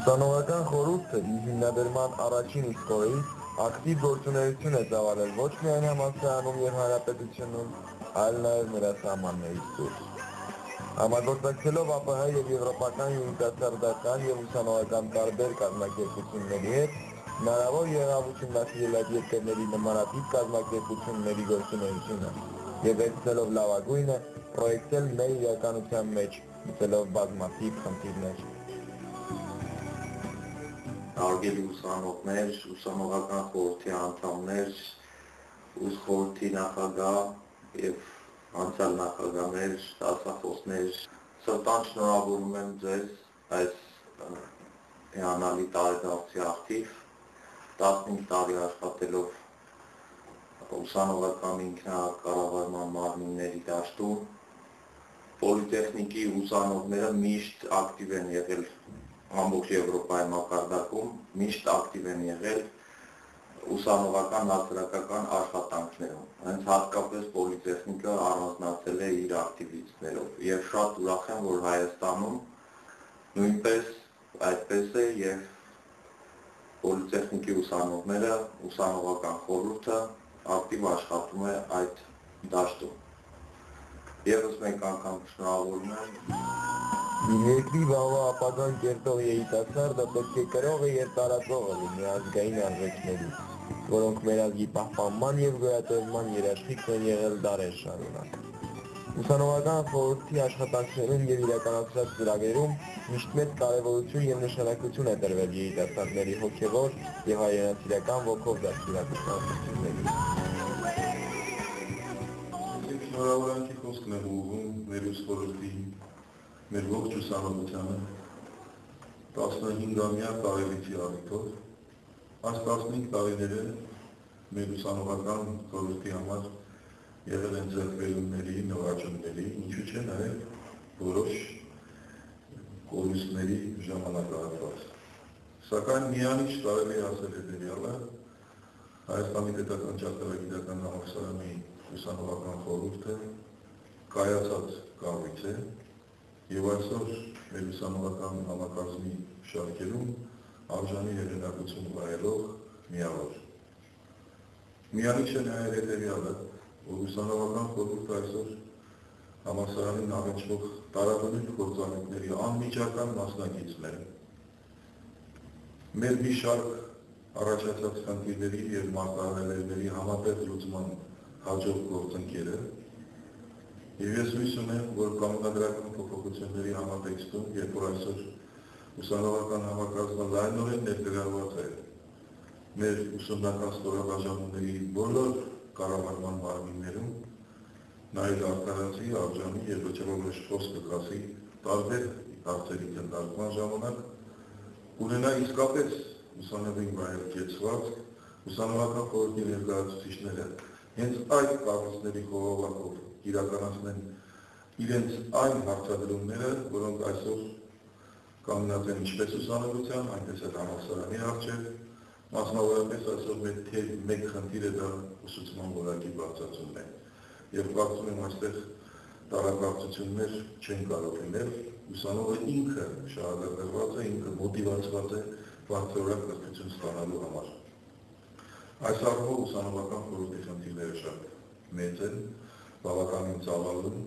Ուսանողական խորհուրդը իր հիմնադրման առաջին իսկ օրերից ակտիվ գործունեություն է ծավալել ոչ միայն համալսարանում և հանրապետությունում, այլ նաև նրա սահմաններից դուրս։ Համագործակցելով ԱՊՀ և եվրոպական երիտասարդական և ուսանողական տարբեր կազմակերպությունների հետ, հնարավոր եղավ ուսումնասիրել այդ երկրների նմանատիպ կազմակերպությունների գործունեությունը և վերցնելով լավագույնը, պրոյեկտել մեր իրականության մեջ, մտելով բազմաթիվ խնդիրներ։ Հարգելի ուսանողներ, ուսանողական խորհրդի անդամներ, խորհրդի նախագահ և անցյալ նախագահներ, դասախոսներ, սրտան շնորհավորում եմ ձեզ այս հիանալի տարեդարձի աղթիվ, 15 տարի աշխատելով ուսանողական ինքնակառավարման մարմինների դաշտում, Պոլիտեխնիկի ուսանողները միշտ ակտիվ են եղել ամբողջ Եվրոպայի մակարդակում, միշտ ակտիվ են եղել ուսանողական հասարակական աշխատանքներում, հենց հատկապես Պոլիտեխնիկը առանձնացել է իր ակտիվիստներով և շատ ուրախ եմ, որ Հայաստանում նույնպես այդպես է և Պոլիտեխնիկի ուսանողները, ուսանողական խորհուրդը ակտիվ աշխատում է այդ դաշտում։ Եվս մեկ անգամ շնորհավորում եմ։ Իր երկրի վաղվա ապագան կերտող երիտասարդը պետք է կրողը և տարածողը լինի ազգային արժեքների, որոնք մեր ազգի պահպանման և գոյատևման երաշխիքն են եղել դարեր շարունակ։ Ուսանողական խորհրդի աշխատանքներում և իրականացրած ծրագրերում միշտ մեծ կարևորություն և նշանակություն է տրվել երիտասարդների հոգևոր և հայրենասիրական ոգով դաստիարակության խնդիրներին։ Շնորհավորանքի խոսքն եմ ուղղում մեր ուսխորհրդի, մեր ողջ ուսանողությանը 15-ամյա տարելիցի առիթով։ Այս 15 տարիները մեր ուսանողական խորհրդի համար եղել են ձեռքբերումների, նվաճումների, ինչու՞ չէ նաև որոշ կորուստների ժամանակահատված։ Սակայն միանիշ կարելի է ասել հետևյալը. Հայաստանի պետական ճարտարագիտական համալսարանի ուսանողական խորհուրդը կայացած կառույց է և այսօր մեր ուսանողական համակազմի շարքերում արժանի հեղինակություն վայելող միավոր։ Միանիշ է նաև հետևյալը, որ ուսանողական խորհուրդը այսօր համալսարանին առնչվող տարաբնույթ գործառույթների անմիջական մասնակիցն է։ Մեր մի շարք առաջացած խնդիրների և մարտահրավերների համատեղ լուծման հաջող գործընկերը և ես հույս ունեմ, որ կանոնադրական փոփոխությունների համատեքստում, երբ որ այսօր ուսանողական համակազմը լայնորեն ներգրավված է մեր ուսումնական ստորաբաժանումների բոլոր կառավարման մարմիններում, նա իր արդարացի, արժանի և վճռովի խոսքը կասի տարբեր հարցերի քննարկման ժամանակ, ունենա իսկապես ուսանողին վայելկեցված, ուսանողական խորհրդի ներկայացուցիչները հենց այդ կառույցների խողովակով իրականացնեն իրենց այն հարցադրումները, որոնք այսօր կանգնած են ինչպես ուսանողության, այնպես էլ համալսարանի առջև, մասնավորապես այսօր մեկ խնդիր է դա ուսուցման որակի բարձրացումն է։ Եվ կարծում եմ այստեղ տարակարծություններ չեն կարող լինել, ուսանողը ինքը շահագրգռված է, ինքը մոտիվացված է բարձրորակ կրթություն ստանալու համար։ Այս առումով ուսանողական խորհրդի խնդիրները շատ մեծ են, բավականին ծավալուն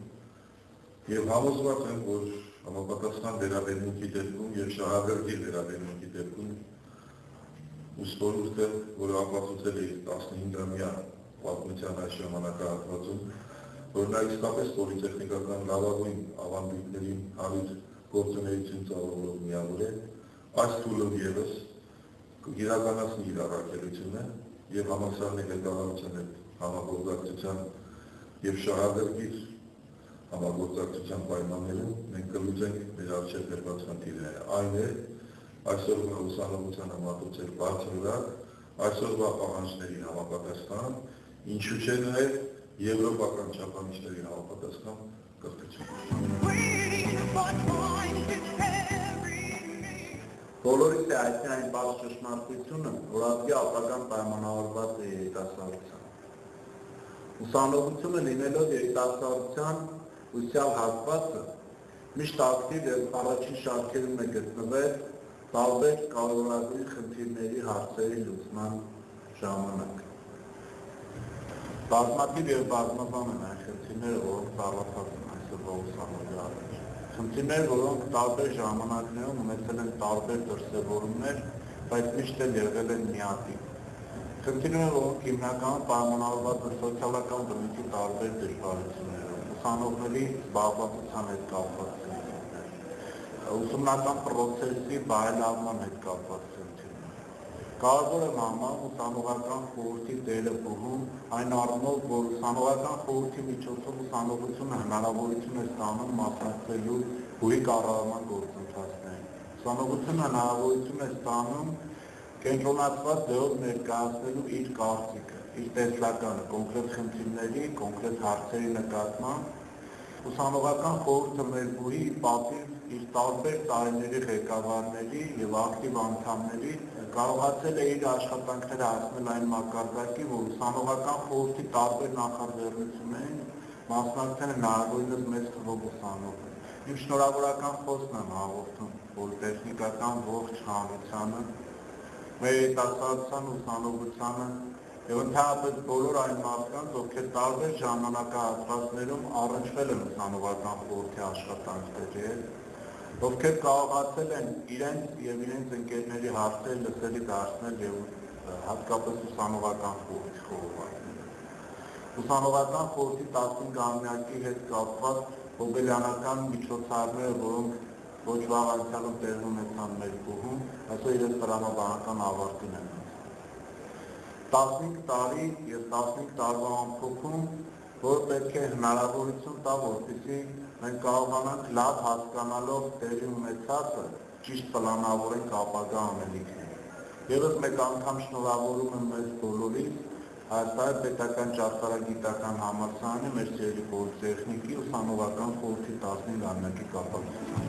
և համոզված եմ, որ համապատասխան վերաբերմունքի դեպքում և շահագրգիռ վերաբերմունքի դեպքում ուսխորհուրդը, որը ապացուցել է իր 15-ամյա պատմության այս ժամանակահատվածում, որ նա իսկապես պոլիտեխնիկական լավագույն ավանդույթներին հարյուր գործունեություն ծավալող միավոր է, այս փուլով ևս իրականացնի իր առաքելությունը և համալսարանի ղեկավարության հետ համագործակցության և շահագրգիռ համագործակցության պայմաններում մենք կլուծենք մեր առջև դրված խնդիրները։ Այն է այսօրվա ուսանողությանը մատուցել բարձրորակ, այսօրվա պահանջների համապատասխան, ինչու՞ չէ նաև եվրոպական չափանիշների համապատասխան կրթություն։ Բոլորից է հայտնի այն բաց ճշմարտությունը, որ ազգի ապագան պայմանավորված է երիտասարդությամբ։ Ուսանողությունը լինելով երիտասարդության հույսյալ հատվածը, միշտ ակտիվ և առաջին շարքերում է գտնվել տարբեր կարևորագույն խնդիրների հարցերի լուծման ժամանակ։ Բազմաթիվ եւ բազմազան են այն խնդիրները, որոնք ծառացած են այսօրվա ուսանողի առաջ։ Խնդիրներ, որոնք տարբեր ժամանակներում ունեցել են տարբեր դրսևորումներ, բայց միշտ էլ եղել են միատիպ։ Խնդիրները, որոնք հիմնականում պայմանավորված են սոցիալական բնույթի տարբեր դժվարություններով, ուսանողների զբաղվածության հետ կապված խնդիրներ, ուսումնական պրոցեսի բարելավման հետ կապված խնդիրներ։ Կարևոր է համարում ուսանողական խորհրդի դերը բուհում, այն առումով, որ ուսանողական խորհրդի միջոցով ուսանողությունը հնարավորություն է ստանում մասնակցելու բուհի կառավարման գործընթացներին։ Ուսանողությունը հնարավորություն է ստանում կենտրոնացված ձևով ներկայացնելու իր կարծիքը, իր տեսլականը կոնկրետ խնդիրների, կոնկրետ հարցերի նկատմամբ։ Ուսանողական խորհուրդը մեր բուհի պատիվ իր տարբեր տարիների ղեկավարների եւ ակտիվ անդամների կարողացել է իր աշխատանքները հասնել այն մակարդակի, որ ուսանողական խորհրդի տարբեր նախաձեռնություններին մասնակցել են հնարավորինս մեծ թվով ուսանողներ։ Իմ շնորհավորական խոսքն եմ հաղորդում պոլիտեխնիկական ողջ հանրությանը, մեր երիտասարդության ուսանողությանը եւ ընդհանրապես բոլոր այն մարդկանց, ովքեր տարբեր ժամանակահատվածներում առնչվել են ուսանողական խորհրդի աշխատանքների հետ, ովքեր կարողացել են իրենց եւ իրենց ընկերների հարցերը լսելի դարձնել եւ հատկապես ուսանողական խորհրդի խորհրդները։ Ուսանողական խորհրդի 15-ամյակի հետ կապված հոբելյանական միջոցառումները, որոնք ոչ վաղ անցյալում տեղի ունեցան մեր բուհում, այսօր իրենց տրամաբանական ավարտին են հասել։ 15 տարի եւ 15 տարվա ամփոփում, որը պետք է հնարավորություն տա, որպեսզի մենք կարողանանք լավ հասկանալով տեղի ունեցածը ճիշտ պլանավորենք ապագա անելիքները։ Եվս մեկ անգամ շնորհավորում եմ մեզ բոլորիս Հայաստանի պետական ճարտարագիտական համալսարանի մեր սիրելի պոլիտեխնիկի ուսանողական խորհրդի 15-ամյակի կապակցությամբ։